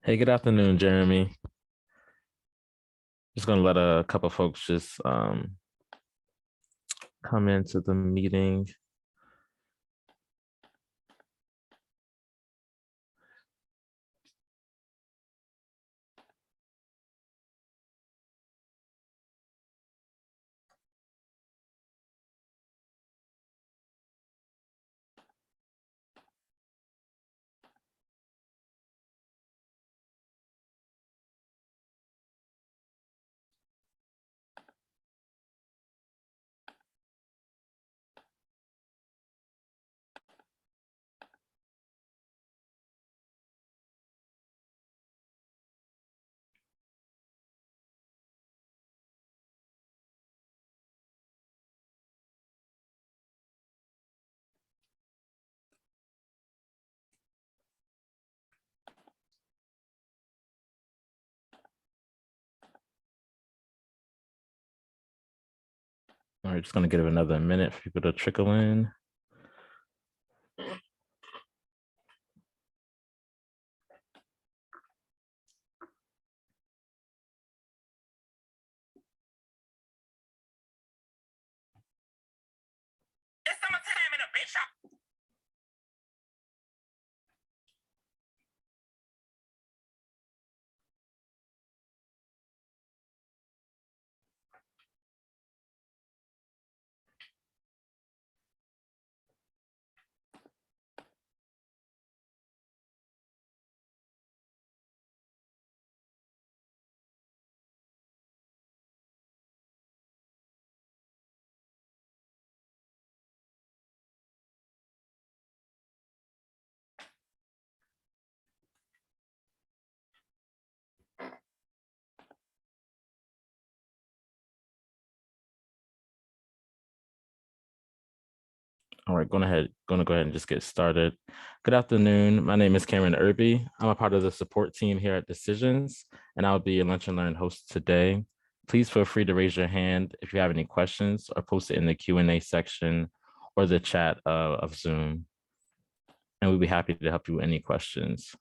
Hey, good afternoon, Jeremy. Just gonna let a couple folks just come into the meeting. All right, just gonna give it another minute for people to trickle in. It's summertime in a bitch. All right, gonna go ahead and just get started. Good afternoon. My name is Cameron Irby. I'm a part of the support team here at Decisions, and I'll be your Lunch and Learn host today. Please feel free to raise your hand if you have any questions or post it in the Q&A section or the chat of Zoom, and we'll be happy to help you with any questions.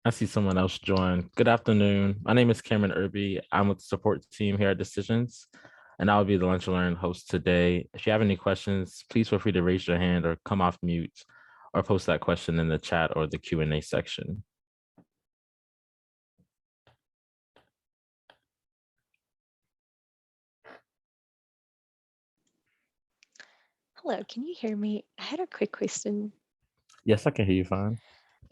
I see someone else join. Good afternoon. My name is Cameron Irby. I'm with the support team here at Decisions, and I'll be the Lunch and Learn host today. If you have any questions, please feel free to raise your hand or come off mute or post that question in the chat or the Q&A section. Hello, can you hear me? I had a quick question. Yes, I can hear you fine.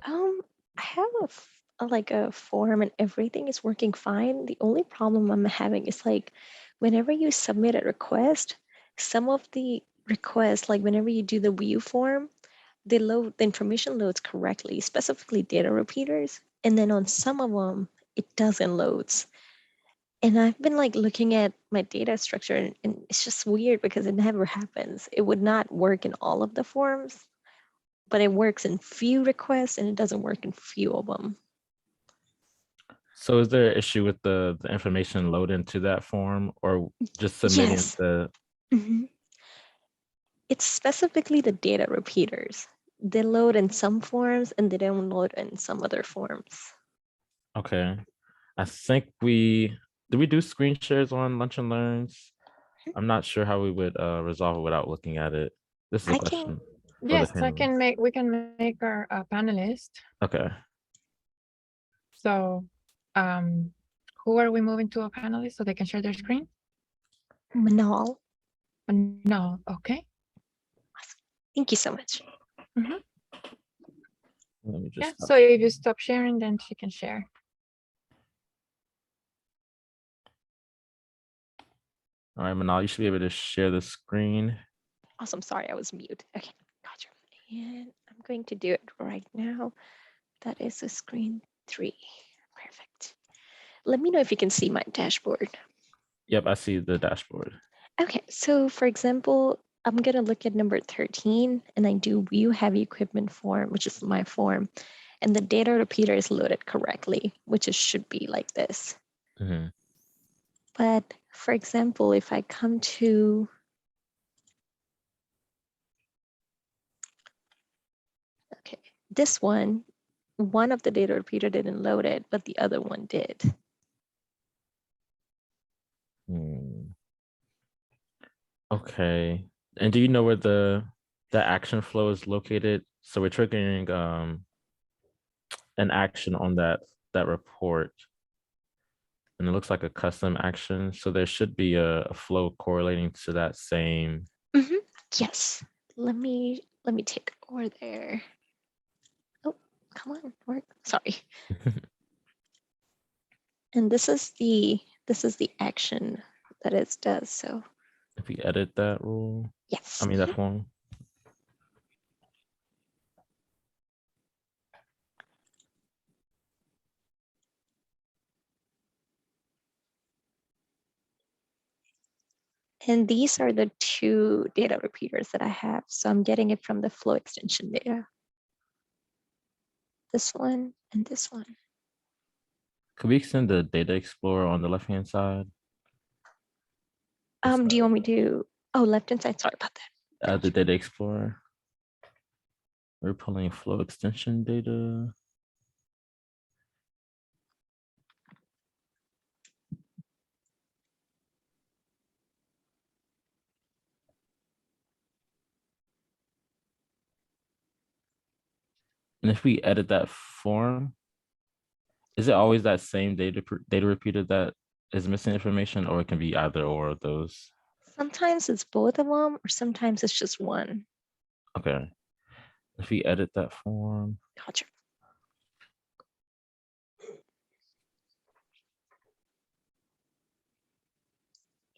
I have like a form and everything is working fine. The only problem I'm having is like whenever you submit a request, some of the requests, like whenever you do the view form, the information loads correctly, specifically data repeaters, and then on some of them it doesn't loads. And I've been like looking at my data structure and it's just weird because it never happens. It would not work in all of the forms, but it works in few requests and it doesn't work in few of them. So is there an issue with the information load into that form or just submitting Yes. the, Mhm. It's specifically the data repeaters. They load in some forms and they don't load in some other forms. okay. I think did we do screen shares on Lunch and Learns? I'm not sure how we would resolve it without looking at it. This is a I can, question for the Yes, panelists. we can make our panelist. Okay. So, who are we moving to a panelist so they can share their screen? Manal. No, okay. Thank you so much. Mhm. Let me Yeah, just so if you stop sharing, then she can share. all right, Manal, you should be able to share the screen. Awesome. Sorry, I was mute. Okay, gotcha. And I'm going to do it right now. That is a screen 3. Perfect. Let me know if you can see my dashboard. Yep, I see the dashboard. Okay, so for example, I'm gonna look at number 13 and I do view heavy equipment form, which is my form, and the data repeater is loaded correctly, which it should be like this. Mhm. But for example, if I come to, okay, this one of the data repeater didn't load it, but the other one did. Hmm. Okay. And do you know where the action flow is located? So we're triggering an action on that report. And it looks like a custom action. So there should be a flow correlating to that same. Mhm. Yes, let me take over there. Oh, come on, work. Sorry. And this is the action that it does. So If we edit that rule, I yes. mean that form. And these are the 2 data repeaters that I have. So I'm getting it from the flow extension data. This one and this one. Could we extend the data explorer on the left-hand side? Do you want me to, oh, left hand side, sorry about that. The data explorer. We're pulling flow extension data. And if we edit that form, is it always that same data repeater that is missing information, or it can be either or of those? Sometimes it's both of them, or sometimes it's just one. Okay. If we edit that form, Gotcha.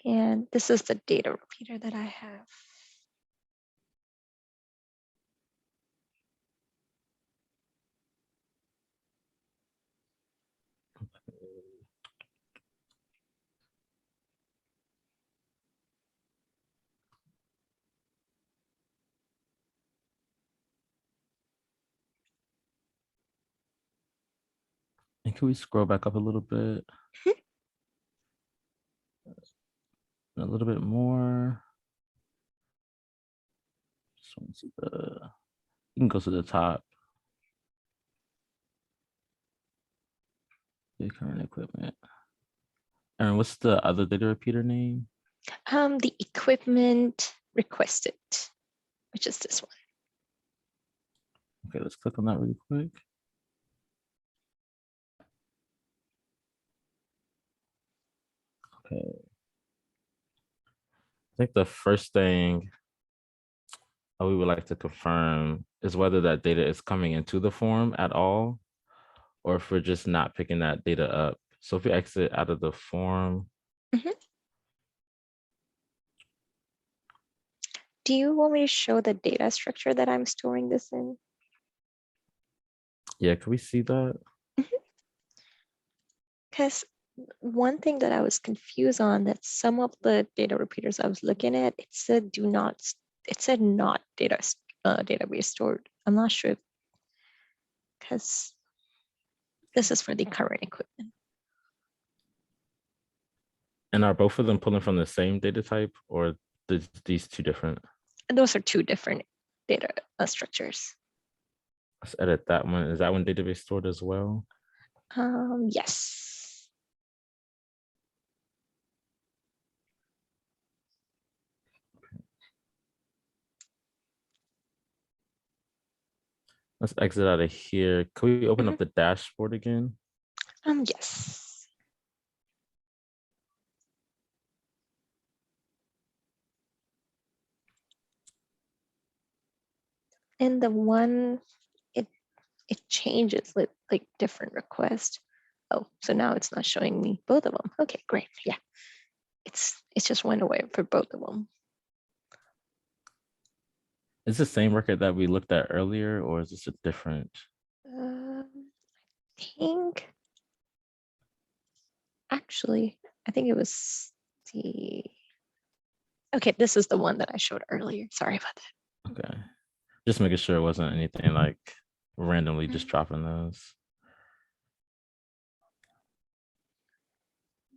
And this is the data repeater that I have. and can we scroll back up a little bit? A little bit more. Just want to see you can go to the top. The current equipment. And what's the other data repeater name? The equipment requested, which is this one. Okay, let's click on that really quick. Okay. I think the first thing we would like to confirm is whether that data is coming into the form at all, or if we're just not picking that data up. So if we exit out of the form, Do you want me to show the data structure that I'm storing this in? yeah, can we see that? Because one thing that I was confused on, that some of the data repeaters I was looking at, it said not database stored. I'm not sure because this is for the current equipment. And are both of them pulling from the same data type, or these two different? And those are two different data structures. Let's edit that one. Is that one database stored as well? Yes. Let's exit out of here. Can we open up the dashboard again? Yes. And the one it changes like different requests. Oh, so now it's not showing me both of them. Okay, great. Yeah. It just went away for both of them. Is the same record that we looked at earlier, or is this a different? I think actually, I think it was the okay, this is the one that I showed earlier. Sorry about that. Okay. Just making sure it wasn't anything like randomly just dropping those.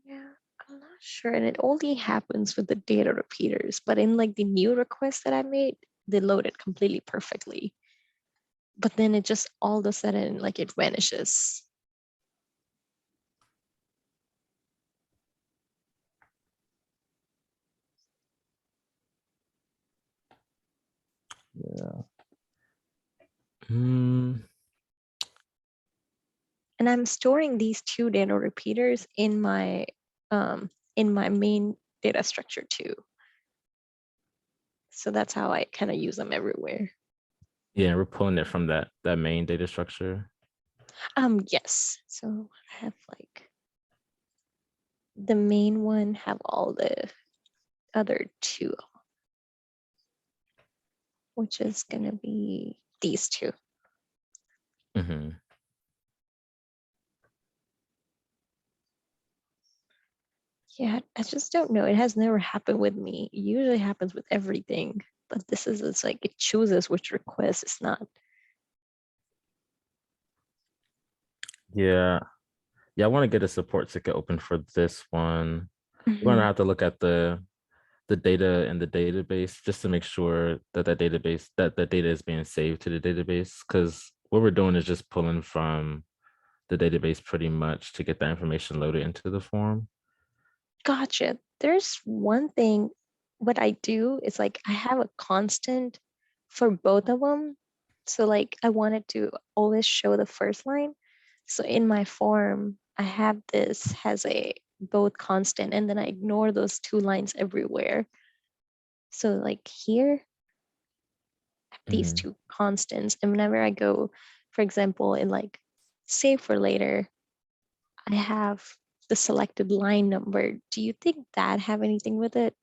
Yeah, I'm not sure. And it only happens with the data repeaters, but in like the new request that I made, they loaded completely perfectly. But then it just all of a sudden, like it vanishes. Yeah. And I'm storing these two data repeaters in my main data structure too. So that's how I kind of use them everywhere. Yeah, we're pulling it from that main data structure. Yes. So I have like the main one have all the other two, which is gonna be these two. Mhm. Yeah, I just don't know. It has never happened with me. It usually happens with everything, but this is it's like it chooses which request it's not. Yeah. Yeah, I want to get a support ticket open for this one. We're gonna Mhm. have to look at the data in the database just to make sure that the data is being saved to the database, because what we're doing is just pulling from the database pretty much to get that information loaded into the form. Gotcha. There's one thing, what I do is like I have a constant for both of them. So like I wanted to always show the first line. So in my form, I have this has a both constant and then I ignore those two lines everywhere. So like here, I have these Mhm. two constants. And whenever I go, for example, in like save for later, I have the selected line number. Do you think that have anything with it?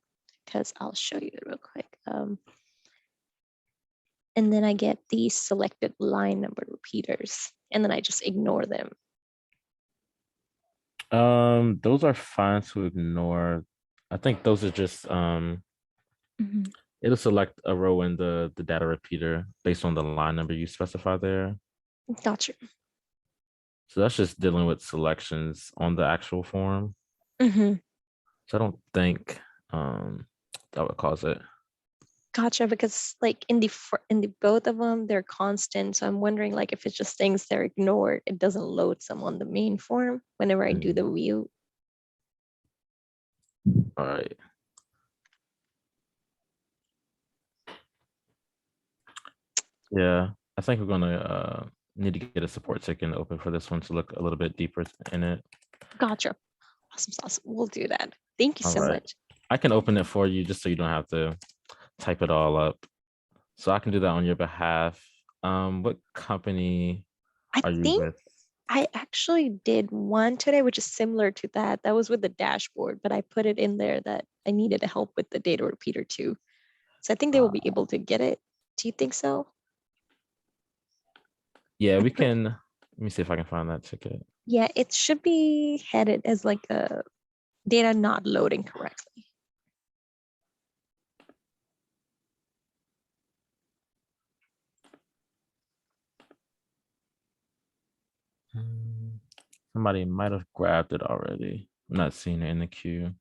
Because I'll show you real quick. And then I get these selected line number repeaters, and then I just ignore them. Those are fine to ignore. I think those are just it'll select a row in the data repeater based on the line number you specify there. Gotcha. So that's just dealing with selections on the actual form. Mm-hmm. So I don't think that would cause it. Gotcha, because like in the both of them, they're constant. So I'm wondering like if it's just things they're ignored, it doesn't load some on the main form whenever I do the view. All right. Yeah, I think we're gonna need to get a support ticket open for this one to look a little bit deeper in it. Gotcha. Awesome sauce. We'll do that. Thank you All so right. much. I can open it for you just so you don't have to type it all up. So I can do that on your behalf. What company I are you think with? I actually did one today, which is similar to that. That was with the dashboard, but I put it in there that I needed help with the data repeater too. So I think they will be able to get it. Do you think so? Yeah, we can. Let me see if I can find that ticket. Yeah, it should be headed as like a data not loading correctly. Somebody might have grabbed it already. I'm not seeing it in the queue.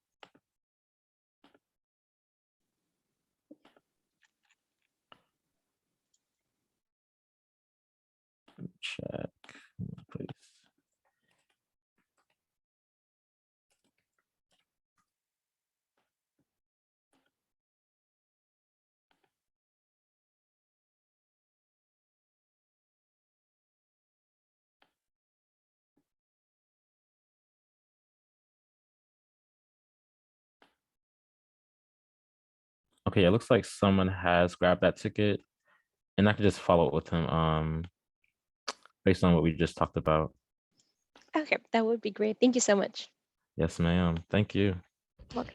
Check, please. Okay, it looks like someone has grabbed that ticket, and I can just follow up with him based on what we just talked about. Okay, that would be great. Thank you so much. Yes, ma'am. Thank you. Welcome.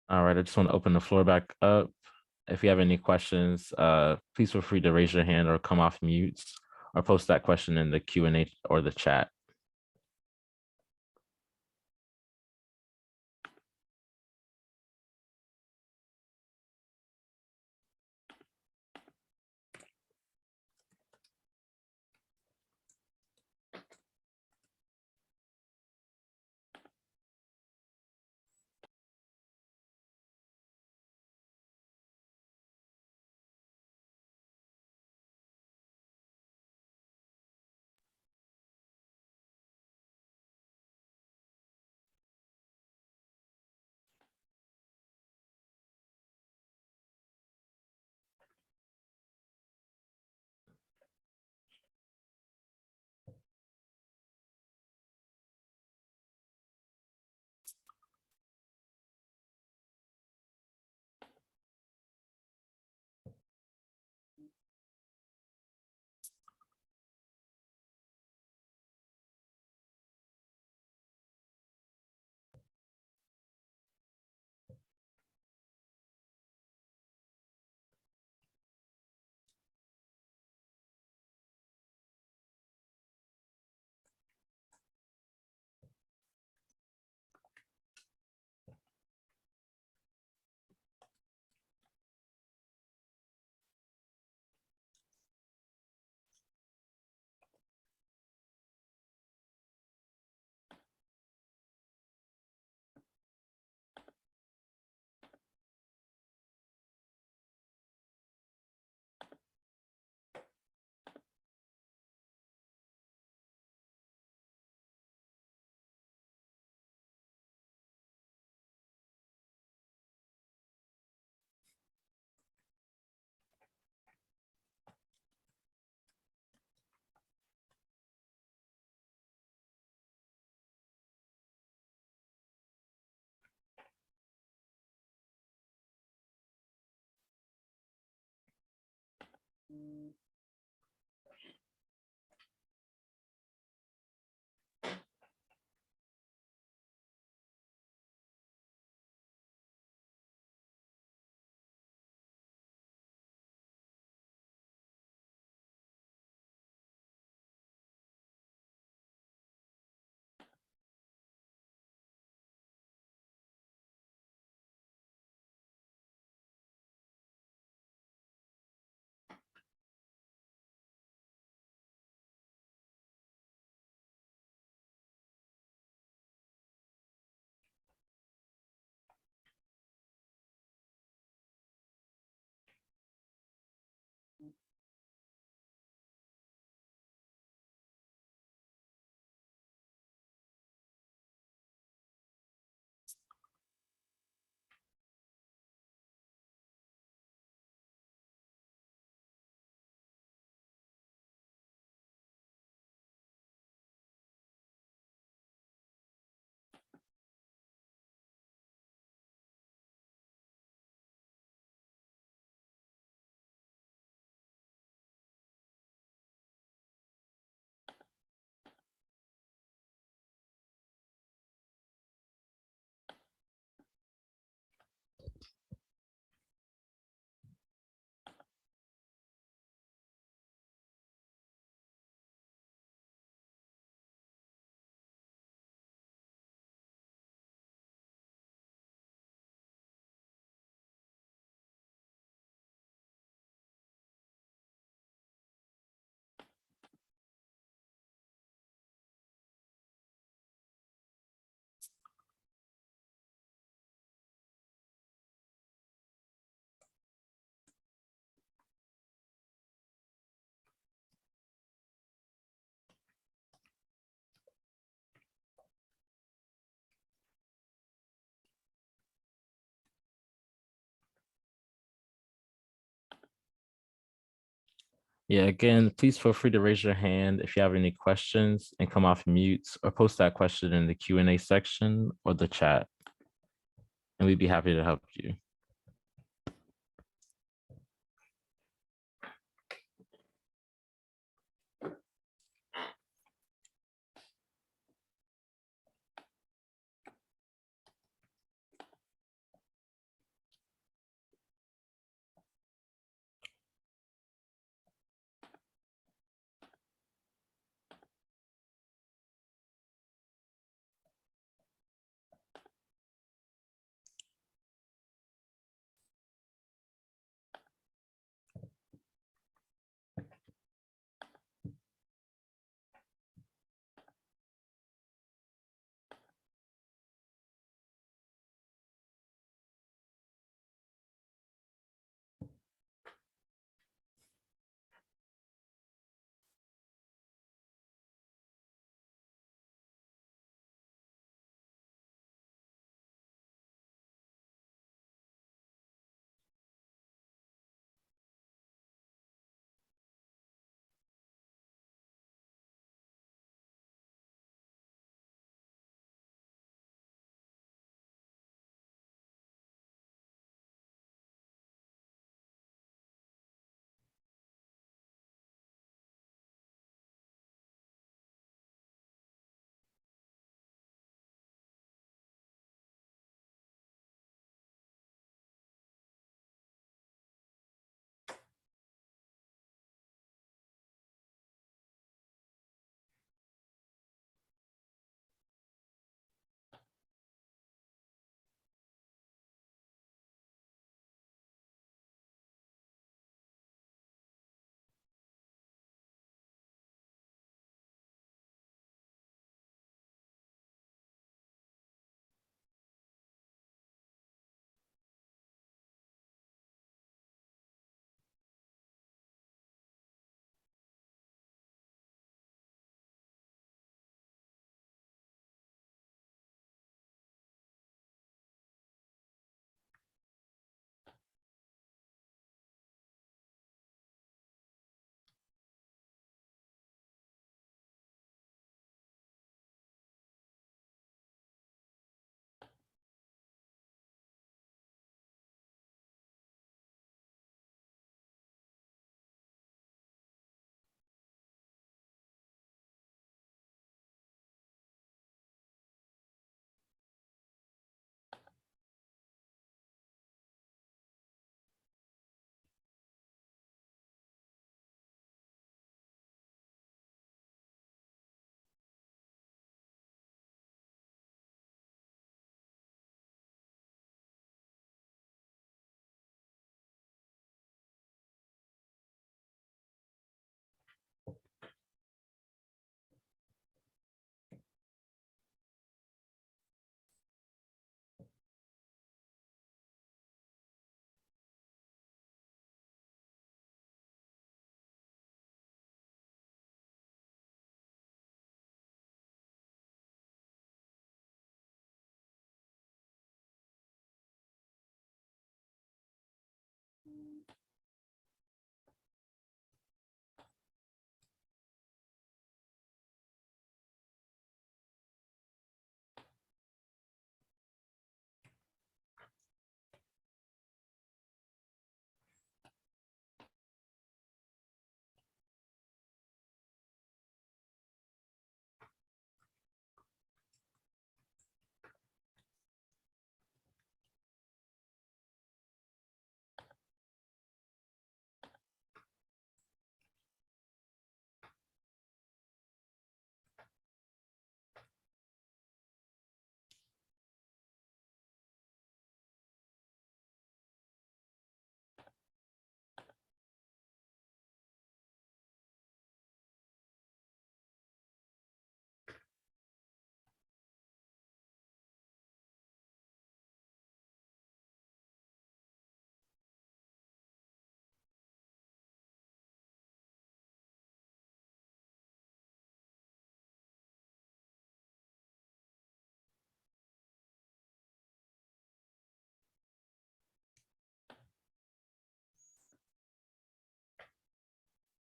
All right, I just want to open the floor back up. If you have any questions, please feel free to raise your hand or come off mute or post that question in the Q&A or the chat. Yeah, again, please feel free to raise your hand if you have any questions and come off mute or post that question in the Q&A section or the chat, and we'd be happy to help you.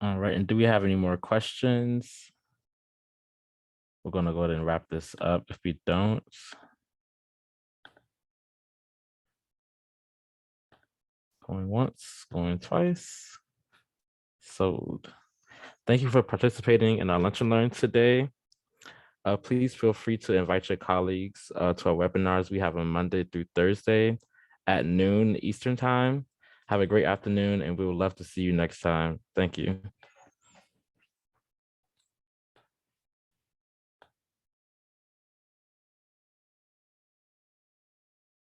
All right, and do we have any more questions? We're gonna go ahead and wrap this up if we don't. Going once, going twice. Sold. Thank you for participating in our Lunch and Learn today. Please feel free to invite your colleagues to our webinars we have on Monday through Thursday at noon Eastern time. Have a great afternoon, and we would love to see you next time. Thank you.